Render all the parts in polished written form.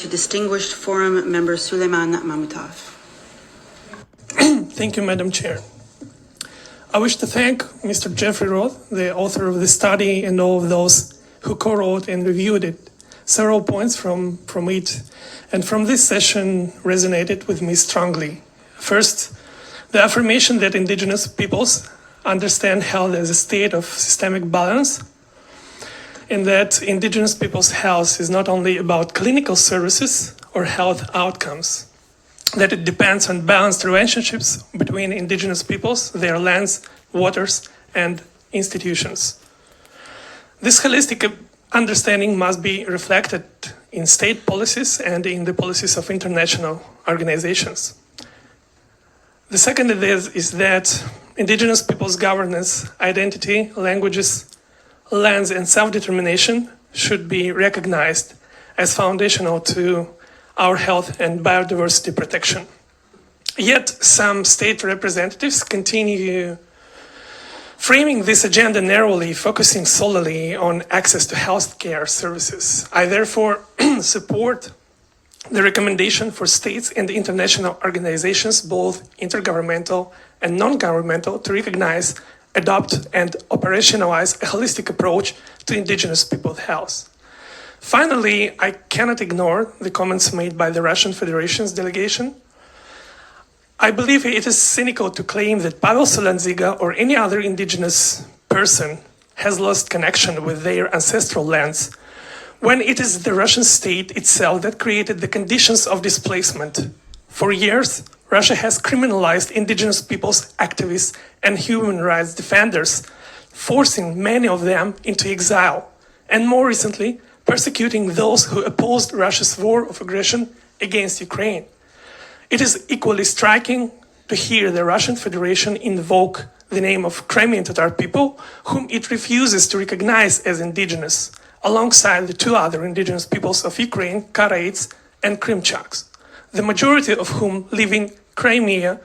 to Distinguished Forum Member Suleiman Mamutov. Thank you, Madam Chair. I wish to thank Mr. Jeffrey Roth, the author of the study, and all of those who co-wrote and reviewed it. Several points from it and from this session resonated with me strongly. First, the affirmation that Indigenous peoples understand health as a state of systemic balance, and that Indigenous peoples' health is not only about clinical services or health outcomes, that it depends on balanced relationships between Indigenous peoples, their lands, waters, and institutions. This holistic understanding must be reflected in state policies and in the policies of international organizations. The second is that Indigenous peoples' governance, identity, languages, lands, and self-determination should be recognized as foundational to our health and biodiversity protection. Yet some state representatives continue framing this agenda narrowly, focusing solely on access to healthcare services. I therefore support the recommendation for states and international organizations, both intergovernmental and non-governmental, to recognize, adopt, and operationalize a holistic approach to Indigenous people's health. Finally, I cannot ignore the comments made by the Russian Federation's delegation. I believe it is cynical to claim that Pavel Solanziga or any other Indigenous person has lost connection with their ancestral lands, when it is the Russian state itself that created the conditions of displacement. For years, Russia has criminalized Indigenous peoples' activists and human rights defenders, forcing many of them into exile, and more recently, persecuting those who opposed Russia's war of aggression against Ukraine. It is equally striking to hear the Russian Federation invoke the name of Crimean Tatar people, whom it refuses to recognize as indigenous, alongside the two other indigenous peoples of Ukraine, Karaites and Krimchaks, the majority of whom live in Crimea,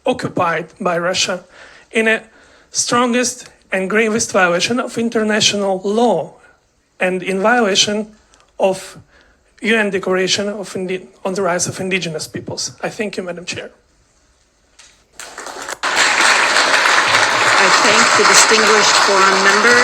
occupied by Russia, in a strongest and gravest violation of international law and in violation of UN Declaration on the Rights of Indigenous Peoples. I thank you, Madam Chair. I thank the Distinguished Forum Member.